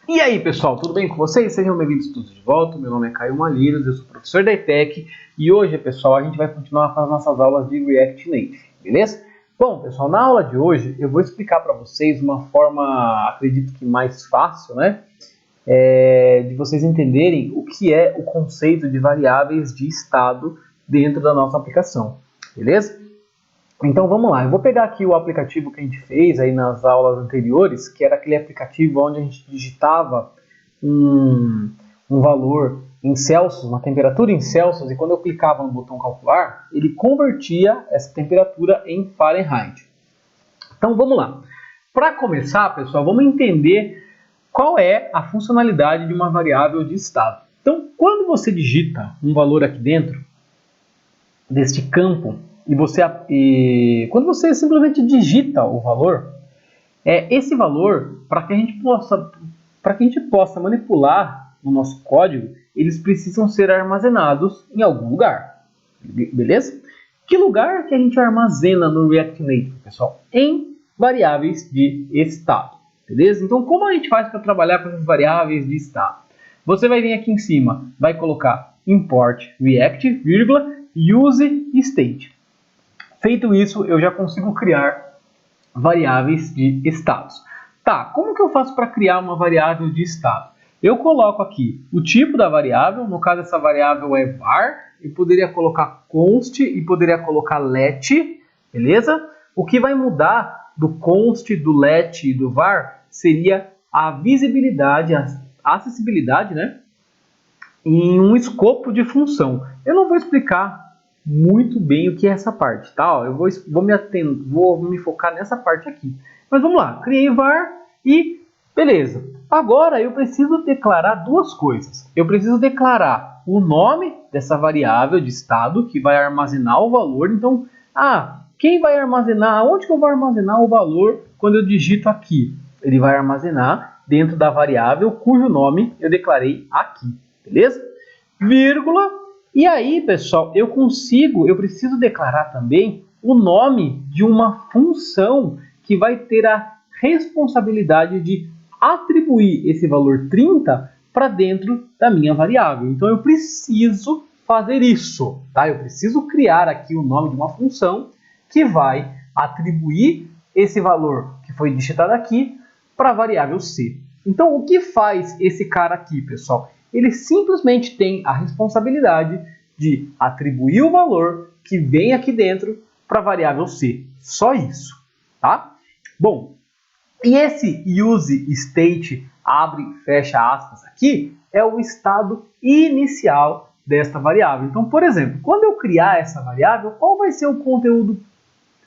E aí pessoal, tudo bem com vocês? Sejam bem-vindos todos de volta, meu nome é Caio Malheiros, eu sou professor da ETEC e hoje pessoal a gente vai continuar com as nossas aulas de React Native, beleza? Bom pessoal, na aula de hoje eu vou explicar para vocês uma forma, acredito que mais fácil, né? De vocês entenderem o que é o conceito de variáveis de estado dentro da nossa aplicação, beleza? Então vamos lá, eu vou pegar aqui o aplicativo que a gente fez aí nas aulas anteriores, que era aquele aplicativo onde a gente digitava um valor em Celsius, uma temperatura em Celsius, e quando eu clicava no botão calcular, ele convertia essa temperatura em Fahrenheit. Então vamos lá. Para começar, pessoal, vamos entender qual é a funcionalidade de uma variável de estado. Então, quando você digita um valor aqui dentro deste campo, quando você simplesmente digita o valor, esse valor, para que a gente possa manipular no nosso código, eles precisam ser armazenados em algum lugar, beleza? Que lugar que a gente armazena no React Native, pessoal? Em variáveis de estado, beleza? Então, como a gente faz para trabalhar com essas variáveis de estado? Você vai vir aqui em cima, vai colocar import react, vírgula, use state. Feito isso, eu já consigo criar variáveis de estados. Tá, como que eu faço para criar uma variável de estado? Eu coloco aqui o tipo da variável, no caso essa variável é var, eu poderia colocar const e poderia colocar let, beleza? O que vai mudar do const, do let e do var seria a visibilidade, a acessibilidade, né? Em um escopo de função. Eu não vou explicar muito bem o que é essa parte, tá? Eu vou me focar nessa parte aqui. Mas vamos lá, criei var e beleza. Agora eu preciso declarar duas coisas. Eu preciso declarar o nome dessa variável de estado que vai armazenar o valor. Então, quem vai armazenar? Onde que eu vou armazenar o valor quando eu digito aqui? Ele vai armazenar dentro da variável cujo nome eu declarei aqui, beleza? Vírgula. E aí, pessoal, eu preciso declarar também o nome de uma função que vai ter a responsabilidade de atribuir esse valor 30 para dentro da minha variável. Então, eu preciso fazer isso, tá? Eu preciso criar aqui o nome de uma função que vai atribuir esse valor que foi digitado aqui para a variável C. Então, o que faz esse cara aqui, pessoal? Ele simplesmente tem a responsabilidade de atribuir o valor que vem aqui dentro para a variável C. Só isso, tá? Bom, e esse use state, abre e fecha aspas aqui, é o estado inicial desta variável. Então, por exemplo, quando eu criar essa variável, qual vai ser o conteúdo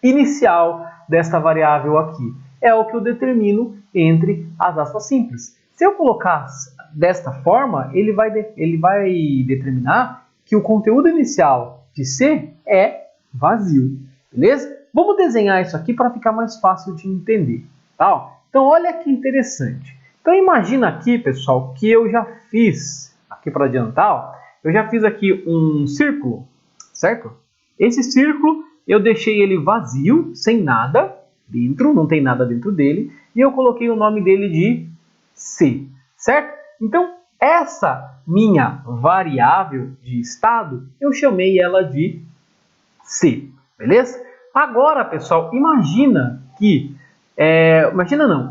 inicial desta variável aqui? É o que eu determino entre as aspas simples. Se eu colocar desta forma, ele vai determinar que o conteúdo inicial de C é vazio, beleza? Vamos desenhar isso aqui para ficar mais fácil de entender, tá? Então, olha que interessante. Então, imagina aqui, pessoal, que eu já fiz, aqui para adiantar, eu já fiz aqui um círculo, certo? Esse círculo, eu deixei ele vazio, sem nada dentro, não tem nada dentro dele, e eu coloquei o nome dele de C, certo? Então, essa minha variável de estado, eu chamei ela de C, beleza? Agora, pessoal,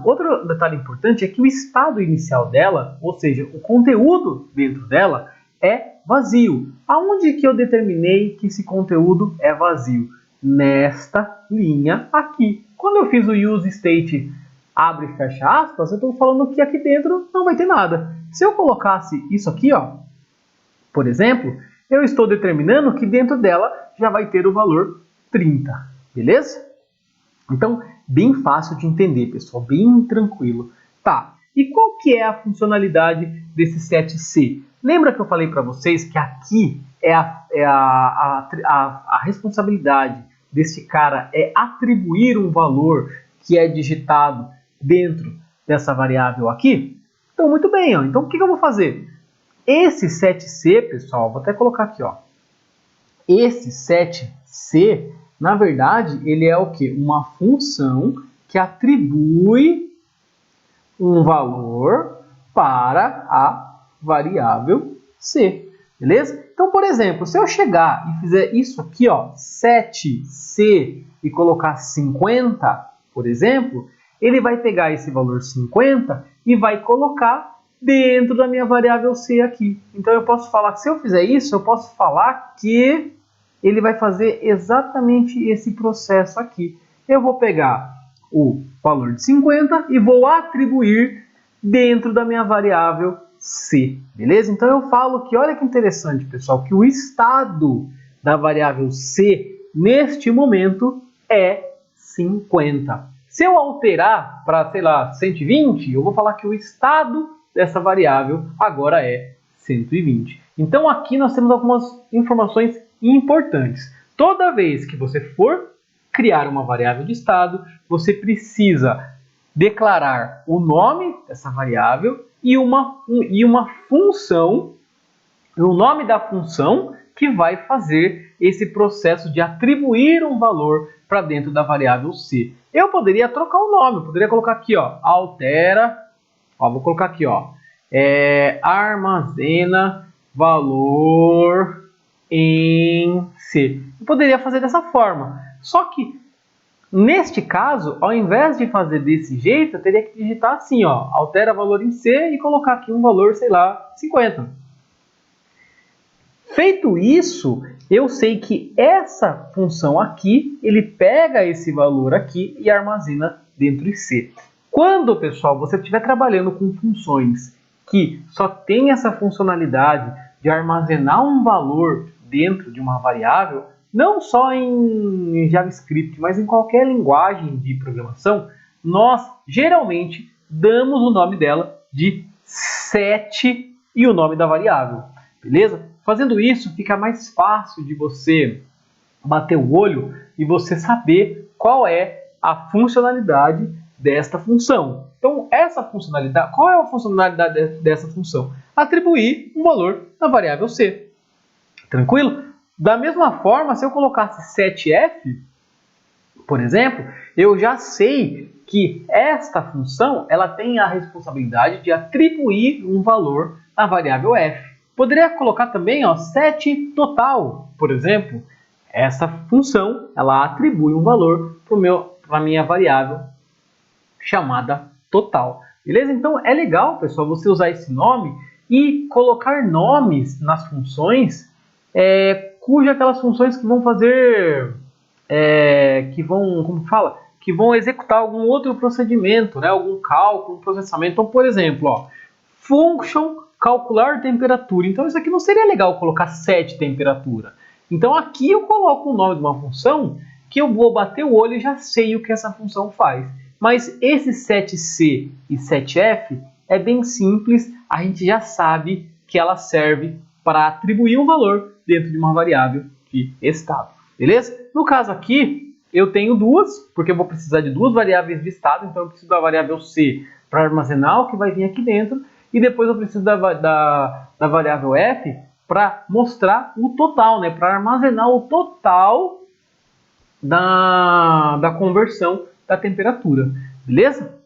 outro detalhe importante é que o estado inicial dela, ou seja, o conteúdo dentro dela, é vazio. Aonde que eu determinei que esse conteúdo é vazio? Nesta linha aqui. Quando eu fiz o use state abre e fecha aspas, eu estou falando que aqui dentro não vai ter nada. Se eu colocasse isso aqui, ó, por exemplo, eu estou determinando que dentro dela já vai ter o valor 30, beleza? Então, bem fácil de entender, pessoal, bem tranquilo. Tá, e qual que é a funcionalidade desse set C? Lembra que eu falei para vocês que aqui a responsabilidade desse cara é atribuir um valor que é digitado dentro dessa variável aqui? Então, muito bem, ó. Então o que eu vou fazer? Esse set_c, pessoal, vou até colocar aqui, ó. Esse set_c, na verdade, ele é o quê? Uma função que atribui um valor para a variável C, beleza? Então, por exemplo, se eu chegar e fizer isso aqui, ó, 7C e colocar 50, por exemplo, ele vai pegar esse valor 50 e vai colocar dentro da minha variável C aqui. Então, eu posso falar que se eu fizer isso, eu posso falar que ele vai fazer exatamente esse processo aqui. Eu vou pegar o valor de 50 e vou atribuir dentro da minha variável C, beleza? Então eu falo que, olha que interessante, pessoal, que o estado da variável C neste momento é 50. Se eu alterar para, sei lá, 120, eu vou falar que o estado dessa variável agora é 120. Então aqui nós temos algumas informações importantes. Toda vez que você for criar uma variável de estado, você precisa declarar o nome dessa variável e uma função, o nome da função que vai fazer esse processo de atribuir um valor para dentro da variável C. Eu poderia trocar o nome, eu poderia colocar aqui, ó, altera, ó, vou colocar aqui, ó, armazena valor em C. Eu poderia fazer dessa forma, só que neste caso, ao invés de fazer desse jeito, eu teria que digitar assim, ó, altera valor em C e colocar aqui um valor, sei lá, 50. Feito isso, eu sei que essa função aqui, ele pega esse valor aqui e armazena dentro de C. Quando, pessoal, você estiver trabalhando com funções que só tem essa funcionalidade de armazenar um valor dentro de uma variável, não só em JavaScript, mas em qualquer linguagem de programação, nós geralmente damos o nome dela de set e o nome da variável, beleza? Fazendo isso, fica mais fácil de você bater o olho e você saber qual é a funcionalidade desta função. Então, essa funcionalidade, qual é a funcionalidade dessa função? Atribuir um valor na variável C. Tranquilo? Da mesma forma, se eu colocasse 7f, por exemplo, eu já sei que esta função ela tem a responsabilidade de atribuir um valor na variável f. Poderia colocar também, ó, set total, por exemplo. Essa função ela atribui um valor para a minha variável chamada total. Beleza? Então é legal, pessoal, você usar esse nome e colocar nomes nas funções cuja aquelas funções que vão fazer, que vão executar algum outro procedimento, né? Algum cálculo, processamento. Então, por exemplo, ó, function calcular temperatura. Então, isso aqui não seria legal colocar set temperatura. Então, aqui eu coloco o nome de uma função que eu vou bater o olho e já sei o que essa função faz. Mas esse 7c e 7f é bem simples, a gente já sabe que ela serve para atribuir um valor dentro de uma variável de estado, beleza? No caso aqui, eu tenho duas, porque eu vou precisar de duas variáveis de estado, então eu preciso da variável C para armazenar o que vai vir aqui dentro, e depois eu preciso da variável F para mostrar o total, né? Para armazenar o total da conversão da temperatura, beleza?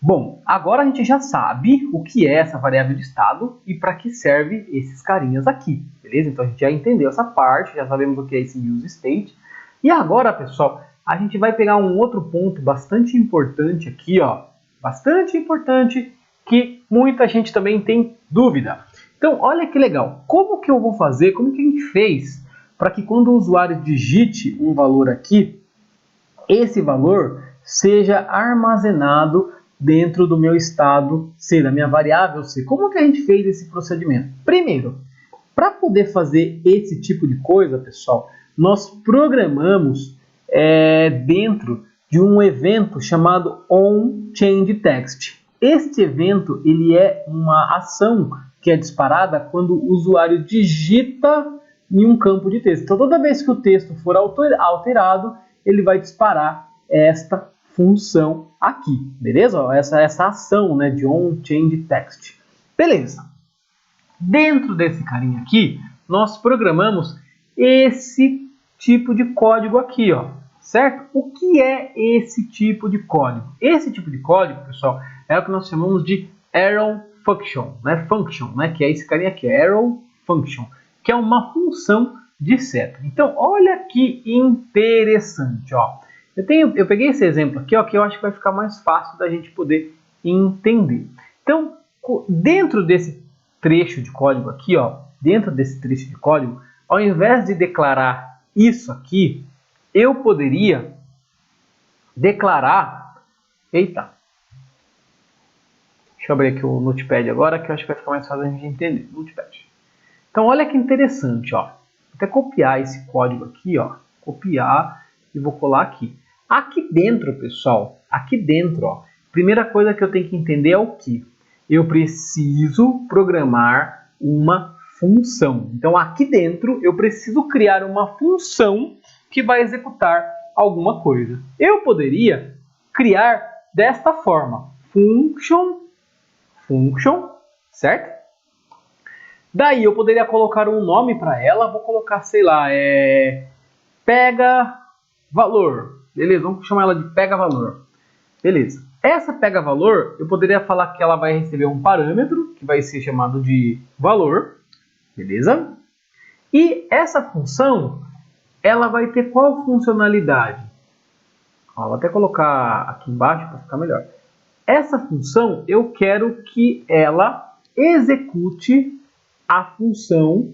Bom, agora a gente já sabe o que é essa variável de estado e para que serve esses carinhas aqui, beleza? Então a gente já entendeu essa parte, já sabemos o que é esse use state. E agora, pessoal, a gente vai pegar um outro ponto bastante importante aqui, ó, bastante importante, que muita gente também tem dúvida. Então, olha que legal, como que eu vou fazer, como que a gente fez para que quando o usuário digite um valor aqui, esse valor seja armazenado dentro do meu estado C, da minha variável C. Como que a gente fez esse procedimento? Primeiro, para poder fazer esse tipo de coisa, pessoal, nós programamos dentro de um evento chamado onChangeText. Este evento ele é uma ação que é disparada quando o usuário digita em um campo de texto. Então, toda vez que o texto for alterado, ele vai disparar esta função aqui, beleza? Essa ação, né, de onChangeText. Beleza. Dentro desse carinha aqui, nós programamos esse tipo de código aqui, ó, certo? O que é esse tipo de código? Esse tipo de código, pessoal, é o que nós chamamos de arrow function, né, que é esse carinha aqui, arrow function, que é uma função de seta. Então, olha que interessante, ó. Eu peguei esse exemplo aqui, ó, que eu acho que vai ficar mais fácil da gente poder entender. Então, dentro desse trecho de código aqui, ó, ao invés de declarar isso aqui, eu poderia declarar... Eita! Deixa eu abrir aqui o Notepad agora, que eu acho que vai ficar mais fácil a gente entender. Notepad. Então, olha que interessante, ó. Vou até copiar esse código aqui, ó. Copiar e vou colar aqui. Aqui dentro, pessoal, ó, primeira coisa que eu tenho que entender é o que? Eu preciso programar uma função. Então, aqui dentro, eu preciso criar uma função que vai executar alguma coisa. Eu poderia criar desta forma. Function, certo? Daí, eu poderia colocar um nome para ela. Vou colocar, sei lá, pega valor. Beleza, vamos chamar ela de pega valor. Beleza. Essa pega valor, eu poderia falar que ela vai receber um parâmetro, que vai ser chamado de valor. Beleza? E essa função, ela vai ter qual funcionalidade? Ó, vou até colocar aqui embaixo para ficar melhor. Essa função, eu quero que ela execute a função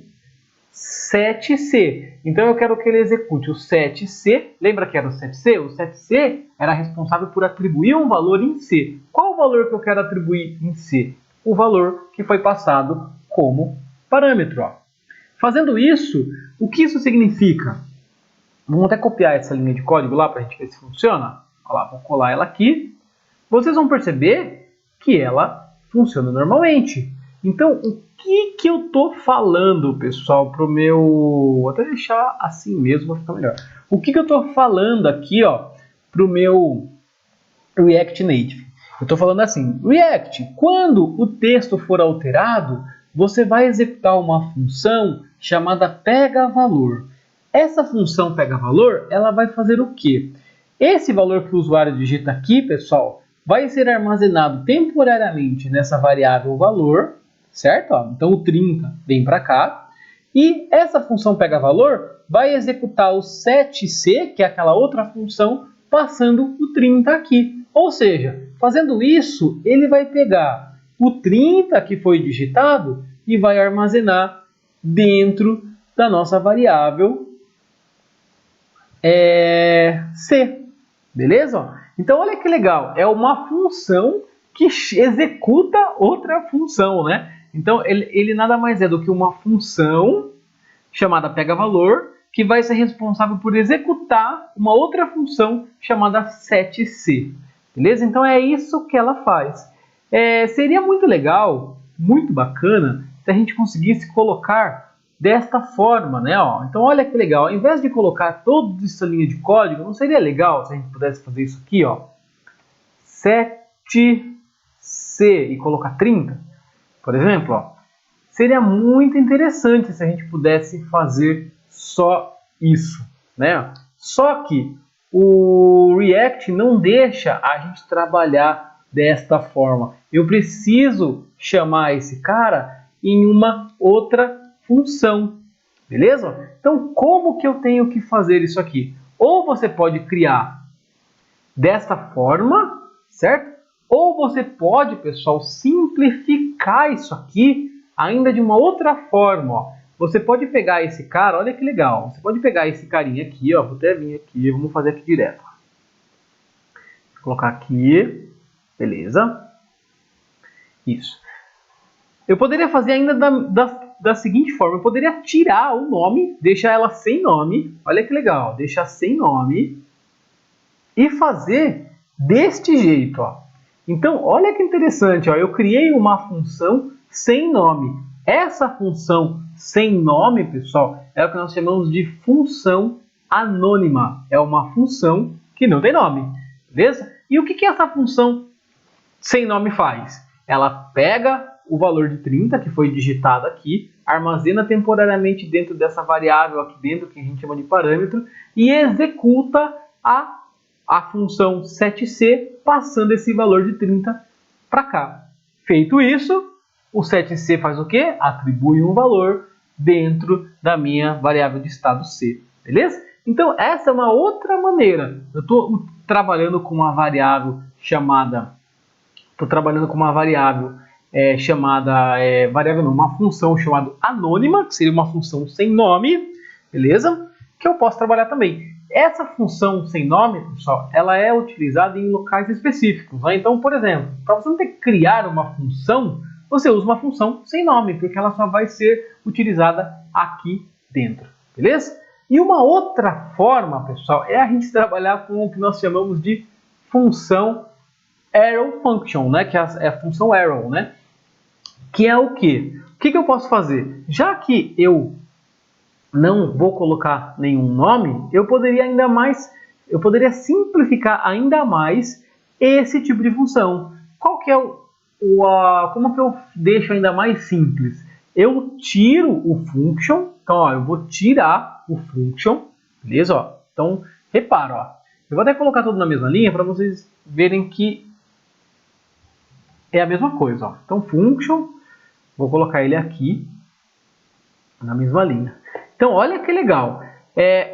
setC. Então eu quero que ele execute o setC. Lembra que era o setC? O setC era responsável por atribuir um valor em C. Qual o valor que eu quero atribuir em C? O valor que foi passado como parâmetro. Ó. Fazendo isso, o que isso significa? Vamos até copiar essa linha de código lá para a gente ver se funciona. Olha lá, vou colar ela aqui. Vocês vão perceber que ela funciona normalmente. Então, o que eu estou falando, pessoal, para o meu... Vou até deixar assim mesmo, vai ficar melhor. O que eu estou falando aqui, ó, para o meu React Native? Eu estou falando assim, React, quando o texto for alterado, você vai executar uma função chamada pega-valor. Essa função pega-valor, ela vai fazer o quê? Esse valor que o usuário digita aqui, pessoal, vai ser armazenado temporariamente nessa variável valor, certo? Ó, então o 30 vem para cá. E essa função pega-valor vai executar o setC, que é aquela outra função, passando o 30 aqui. Ou seja, fazendo isso, ele vai pegar o 30 que foi digitado e vai armazenar dentro da nossa variável C. Beleza? Então, olha que legal. É uma função que executa outra função, né? Então, ele nada mais é do que uma função chamada pega-valor que vai ser responsável por executar uma outra função chamada setC. Beleza? Então, é isso que ela faz. Seria muito legal, muito bacana, se a gente conseguisse colocar desta forma, né? Ó, então, olha que legal. Ao invés de colocar toda essa linha de código, não seria legal se a gente pudesse fazer isso aqui, ó? setC e colocar 30, por exemplo, ó. Seria muito interessante se a gente pudesse fazer só isso, né? Só que o React não deixa a gente trabalhar desta forma. Eu preciso chamar esse cara em uma outra função, beleza? Então, como que eu tenho que fazer isso aqui? Ou você pode criar desta forma, certo? Ou você pode, pessoal, simplificar isso aqui ainda de uma outra forma. Ó. Você pode pegar esse cara, olha que legal. Você pode pegar esse carinha aqui, ó, vou até vir aqui, vamos fazer aqui direto. Vou colocar aqui, beleza. Isso. Eu poderia fazer ainda da seguinte forma, eu poderia tirar o nome, deixar ela sem nome, olha que legal, deixar sem nome e fazer deste jeito, ó. Então, olha que interessante, ó, eu criei uma função sem nome. Essa função sem nome, pessoal, é o que nós chamamos de função anônima. É uma função que não tem nome, beleza? E o que essa função sem nome faz? Ela pega o valor de 30 que foi digitado aqui, armazena temporariamente dentro dessa variável aqui dentro, que a gente chama de parâmetro, e executa a função setC, passando esse valor de 30 para cá. Feito isso, o 7C faz o quê? Atribui um valor dentro da minha variável de estado C, beleza? Então essa é uma outra maneira. Eu estou trabalhando com uma variável chamada, uma função chamada anônima, que seria uma função sem nome, beleza? Que eu posso trabalhar também. Essa função sem nome, pessoal, ela é utilizada em locais específicos, né? Então, por exemplo, para você não ter que criar uma função, você usa uma função sem nome, porque ela só vai ser utilizada aqui dentro, beleza? E uma outra forma, pessoal, é a gente trabalhar com o que nós chamamos de função arrow function, né? Que é a função arrow, né? Que é o quê? O que eu posso fazer? Já que eu não vou colocar nenhum nome, eu poderia simplificar ainda mais esse tipo de função. Qual que é como que eu deixo ainda mais simples? Eu tiro o function, então ó, eu vou tirar o function, beleza? Ó, então repara, ó, eu vou até colocar tudo na mesma linha para vocês verem que é a mesma coisa. Ó. Então function, vou colocar ele aqui na mesma linha. Então, olha que legal.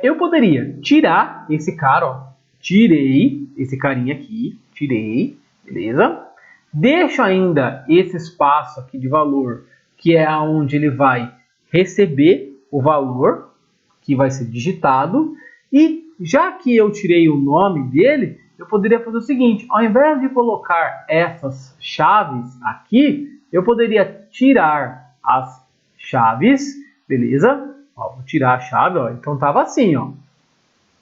Eu poderia tirar esse cara, ó. Tirei esse carinha aqui, tirei, beleza? Deixo ainda esse espaço aqui de valor, que é onde ele vai receber o valor, que vai ser digitado. E já que eu tirei o nome dele, eu poderia fazer o seguinte, ao invés de colocar essas chaves aqui, eu poderia tirar as chaves, beleza? Ó, vou tirar a chave, ó. Então tava assim, ó.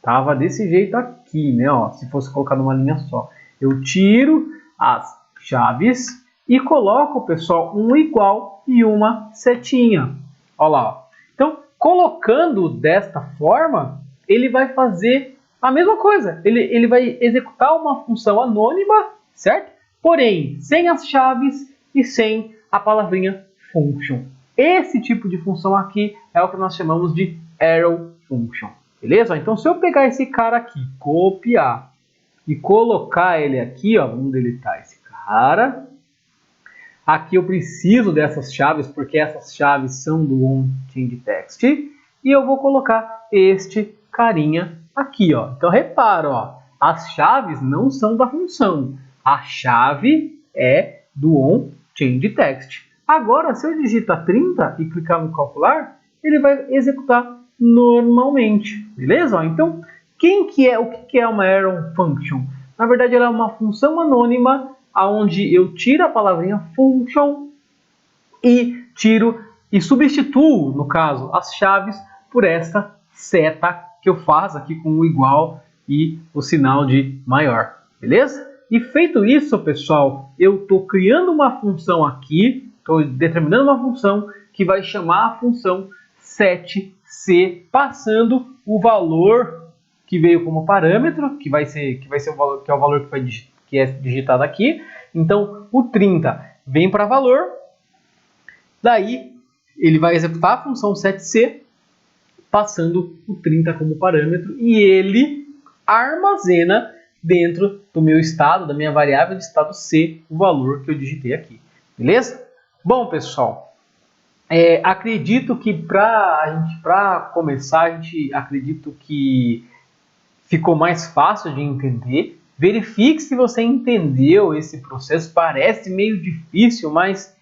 Tava desse jeito aqui, né? Ó, se fosse colocar numa linha só. Eu tiro as chaves e coloco, pessoal, um igual e uma setinha. Ó lá, ó. Então, colocando desta forma, ele vai fazer a mesma coisa. Ele vai executar uma função anônima, certo? Porém, sem as chaves e sem a palavrinha function. Esse tipo de função aqui é o que nós chamamos de arrow function, beleza? Então, se eu pegar esse cara aqui, copiar e colocar ele aqui, ó, onde ele está esse cara, aqui eu preciso dessas chaves, porque essas chaves são do onChangeText, e eu vou colocar este carinha aqui, ó. Então, repara, ó, as chaves não são da função, a chave é do onChangeText. Agora, se eu digitar 30 e clicar no calcular, ele vai executar normalmente, beleza? Então, o que é uma arrow function? Na verdade, ela é uma função anônima, onde eu tiro a palavrinha function e substituo, no caso, as chaves por esta seta que eu faço aqui com o igual e o sinal de maior, beleza? E feito isso, pessoal, eu estou criando uma função aqui, estou determinando uma função que vai chamar a função 7C, passando o valor que veio como parâmetro, que vai ser o valor, que é o valor que é digitado aqui. Então, o 30 vem para valor, daí ele vai executar a função 7C, passando o 30 como parâmetro, e ele armazena dentro do meu estado, da minha variável de estado C, o valor que eu digitei aqui. Beleza? Bom, pessoal, acredito que para começar, acredito que ficou mais fácil de entender. Verifique se você entendeu esse processo. Parece meio difícil, mas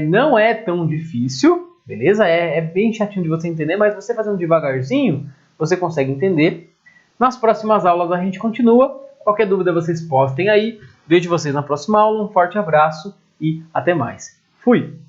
não é tão difícil, beleza? É bem chatinho de você entender, mas você fazendo devagarzinho, você consegue entender. Nas próximas aulas a gente continua. Qualquer dúvida vocês postem aí. Vejo vocês na próxima aula. Um forte abraço e até mais. Fui!